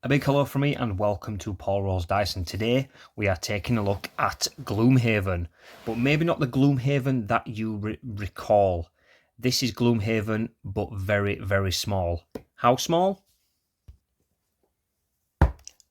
A big hello from me and welcome to Paul Rolls Dice, and today we are taking a look at Gloomhaven, but maybe not the Gloomhaven that you recall. This is Gloomhaven, but very, very small. How small?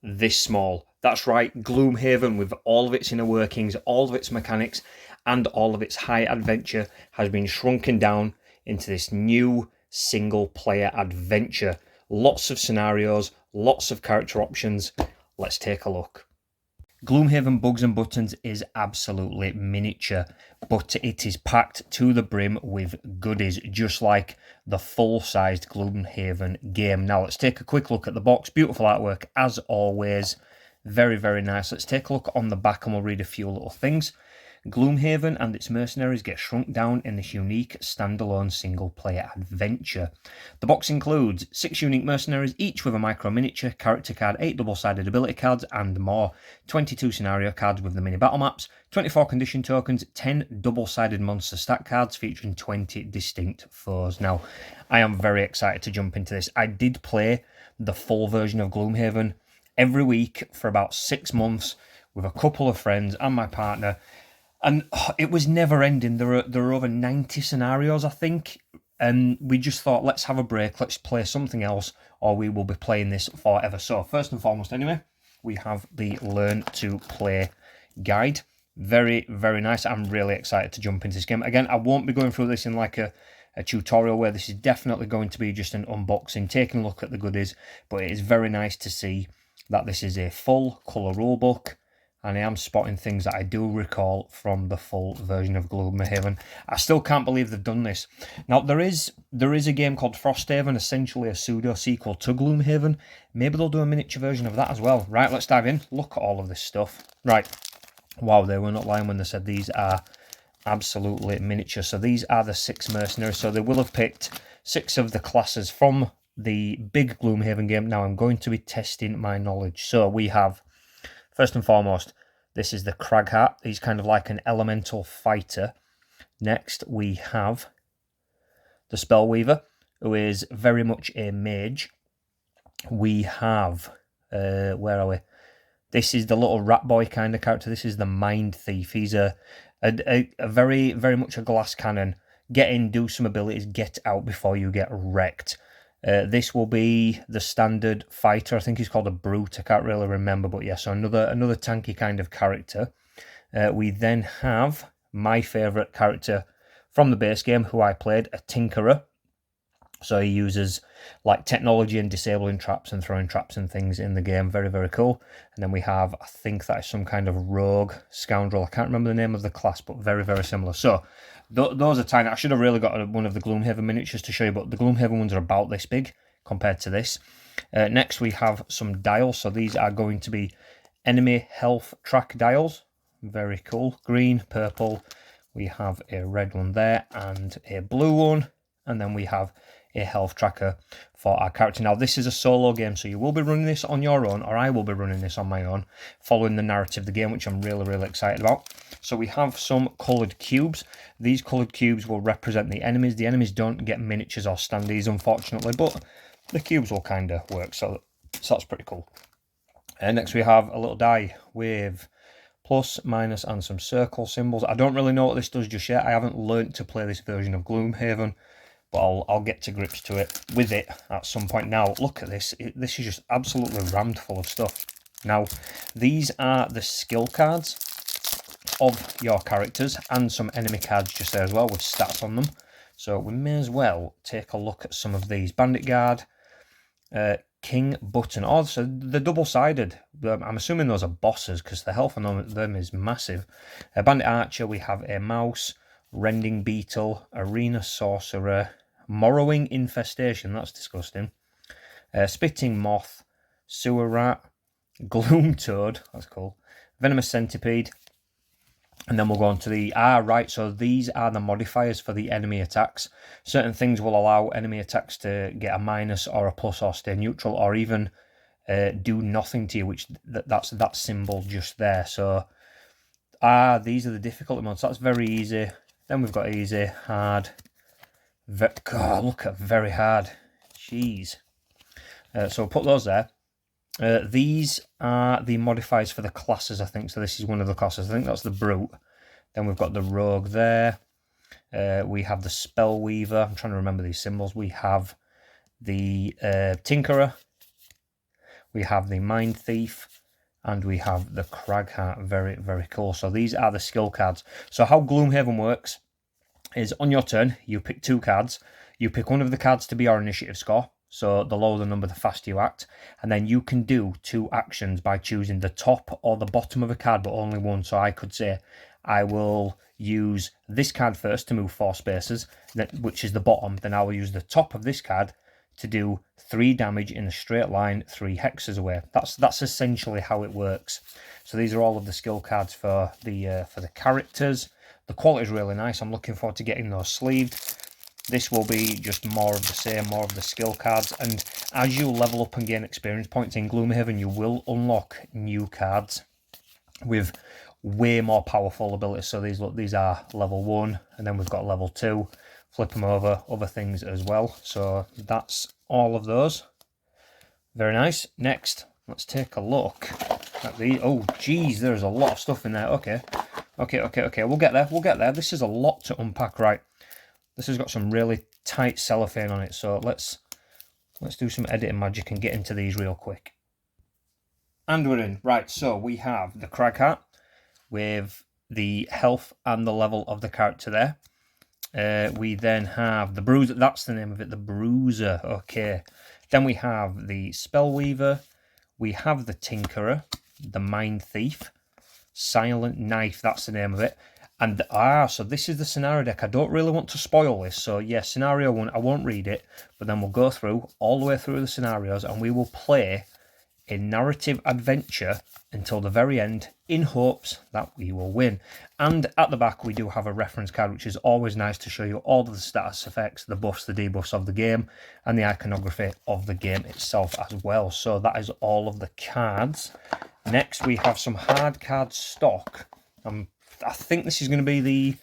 This small. That's right, Gloomhaven with all of its inner workings, all of its mechanics, and all of its high adventure has been shrunken down into this new single-player adventure. Lots of scenarios, lots of character options. Let's take a look. Gloomhaven Bugs and Buttons is absolutely miniature, but it is packed to the brim with goodies, just like the full-sized Gloomhaven game. Now, let's take a quick look at the box. Beautiful artwork, as always. Very, very nice. Let's take a look on the back and we'll read a few little things. Gloomhaven and its mercenaries get shrunk down in this unique standalone single-player adventure. The box includes 6 unique mercenaries, each with a micro-miniature, character card, 8 double-sided ability cards, and more. 22 scenario cards with the mini-battle maps, 24 condition tokens, 10 double-sided monster stat cards featuring 20 distinct foes. Now, I am very excited to jump into this. I did play the full version of Gloomhaven every week for about 6 months with a couple of friends and my partner. And it was never ending. There are over 90 scenarios, I think. And we just thought, let's have a break, let's play something else, or we will be playing this forever. So first and foremost, anyway, we have the Learn to Play guide. Very, very nice. I'm really excited to jump into this game. Again, I won't be going through this in like a tutorial where this is definitely going to be just an unboxing, taking a look at the goodies. But it is very nice to see that this is a full colour rulebook. And I am spotting things that I do recall from the full version of Gloomhaven. I still can't believe they've done this. Now, there is a game called Frosthaven, essentially a pseudo-sequel to Gloomhaven. Maybe they'll do a miniature version of that as well. Right, let's dive in. Look at all of this stuff. Right. Wow, they were not lying when they said these are absolutely miniature. So these are the 6 mercenaries. So they will have picked 6 of the classes from the big Gloomhaven game. Now, I'm going to be testing my knowledge. So we have... First and foremost, this is the Cragheart. He's kind of like an elemental fighter. Next, we have the Spellweaver, who is very much a mage. We have, where are we? This is the little rat boy kind of character. This is the Mind Thief. He's a very, very much a glass cannon. Get in, do some abilities, get out before you get wrecked. This will be the standard fighter. I think he's called a brute. I can't really remember, but yes, so another tanky kind of character. We then have my favourite character from the base game, who I played, a Tinkerer. So he uses like technology and disabling traps and throwing traps and things in the game. Very, very cool. And then we have, I think that is some kind of rogue scoundrel. I can't remember the name of the class, but very, very similar. So those are tiny. I should have really got one of the Gloomhaven miniatures to show you, but the Gloomhaven ones are about this big compared to this. Next, we have some dials. So these are going to be enemy health track dials. Very cool. Green, purple. We have a red one there and a blue one. And then we have a health tracker for our character. Now, this is a solo game, so you will be running this on your own, or I will be running this on my own, following the narrative of the game, which I'm really, really excited about. So we have some coloured cubes. These coloured cubes will represent the enemies. The enemies don't get miniatures or standees, unfortunately, but the cubes will kind of work, so that's pretty cool. And next we have a little die with plus, minus, and some circle symbols. I don't really know what this does just yet. I haven't learnt to play this version of Gloomhaven, but I'll get to grips with it at some point. Now, look at this. This is just absolutely rammed full of stuff. Now, these are the skill cards of your characters and some enemy cards just there as well with stats on them. So we may as well take a look at some of these. Bandit Guard, King Button. Oh, so the double-sided. I'm assuming those are bosses because the health on them is massive. Bandit Archer, we have a Mouse, Rending Beetle, Arena Sorcerer, Morrowing Infestation, that's disgusting, Spitting Moth, Sewer Rat, Gloom Toad, that's cool, Venomous Centipede, and then we'll go on to the... right, so these are the modifiers for the enemy attacks. Certain things will allow enemy attacks to get a minus or a plus or stay neutral, or even do nothing to you, which that's that symbol just there. So, these are the difficulty modes. That's very easy. Then we've got easy, hard. God, look at very hard. Jeez. So we'll put those there. These are the modifiers for the classes, I think. So this is one of the classes. I think that's the Brute. Then we've got the Rogue there. We have the Spellweaver. I'm trying to remember these symbols. We have the Tinkerer. We have the Mind Thief. And we have the Cragheart. Very, very cool. So these are the skill cards. So how Gloomhaven works is on your turn, you pick 2 cards. You pick one of the cards to be your initiative score. So the lower the number, the faster you act. And then you can do 2 actions by choosing the top or the bottom of a card, but only one. So I could say, I will use this card first to move 4 spaces, which is the bottom. Then I will use the top of this card to do 3 damage in a straight line, 3 hexes away. That's essentially how it works. So these are all of the skill cards for the characters. The quality is really nice. I'm looking forward to getting those sleeved. This will be just more of the same, more of the skill cards. And as you level up and gain experience points in Gloomhaven, you will unlock new cards with way more powerful abilities. So these are level 1, and then we've got level 2. Flip them over, other things as well. So that's all of those. Very nice. Next, let's take a look at the... Oh, geez, there's a lot of stuff in there. Okay. We'll get there. This is a lot to unpack, right? This has got some really tight cellophane on it, so let's do some editing magic and get into these real quick. And we're in. Right, so we have the Cragheart with the health and the level of the character there. We then have the Bruiser, that's the name of it, the Bruiser, okay. Then we have the Spellweaver, we have the Tinkerer, the Mind Thief, Silent Knife, that's the name of it. And, so this is the scenario deck. I don't really want to spoil this. So, yeah, scenario 1, I won't read it. But then we'll go through, all the way through the scenarios, and we will play a narrative adventure until the very end, in hopes that we will win. And at the back, we do have a reference card, which is always nice to show you all of the status effects, the buffs, the debuffs of the game, and the iconography of the game itself as well. So that is all of the cards. Next, we have some hard card stock. I think this is going to be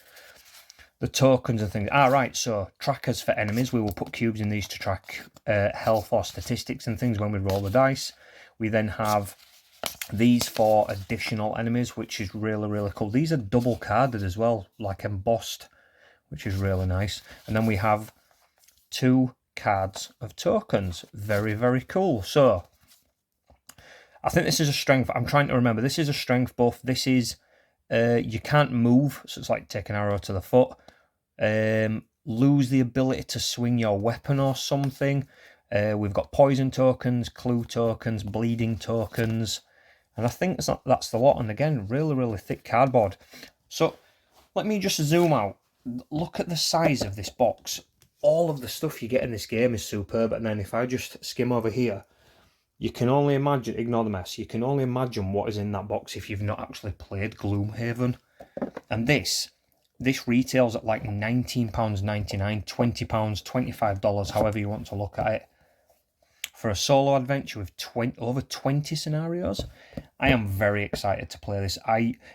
the tokens and things. Right, so trackers for enemies. We will put cubes in these to track health or statistics and things when we roll the dice. We then have these for additional enemies, which is really, really cool. These are double carded as well, like embossed, which is really nice. And then we have 2 cards of tokens. Very, very cool. So I think this is a strength. I'm trying to remember. This is a strength buff. This is... you can't move, so it's like take an arrow to the foot. Lose the ability to swing your weapon or something. We've got poison tokens, clue tokens, bleeding tokens, and I think that's the lot. And again, really, really thick cardboard. So let me just zoom out. Look at the size of this box. All of the stuff you get in this game is superb. And then if I just skim over here, you can only imagine, ignore the mess, you can only imagine what is in that box if you've not actually played Gloomhaven. And this retails at like £19.99, £20, $25, however you want to look at it. For a solo adventure with over 20 scenarios, I am very excited to play this.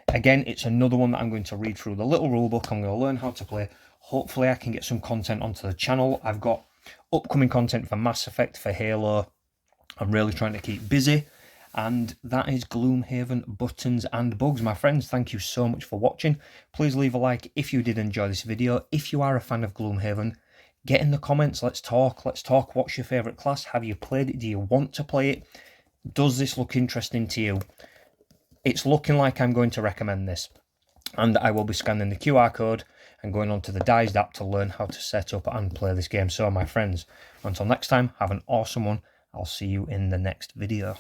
Again, it's another one that I'm going to read through the little rulebook. I'm going to learn how to play. Hopefully I can get some content onto the channel. I've got upcoming content for Mass Effect, for Halo. I'm really trying to keep busy, and that is Gloomhaven Buttons and Bugs. My friends, thank you so much for watching. Please leave a like if you did enjoy this video. If you are a fan of Gloomhaven, get in the comments. Let's talk. What's your favourite class? Have you played it? Do you want to play it? Does this look interesting to you? It's looking like I'm going to recommend this, and I will be scanning the QR code and going onto the Dized app to learn how to set up and play this game. So my friends, until next time, have an awesome one. I'll see you in the next video.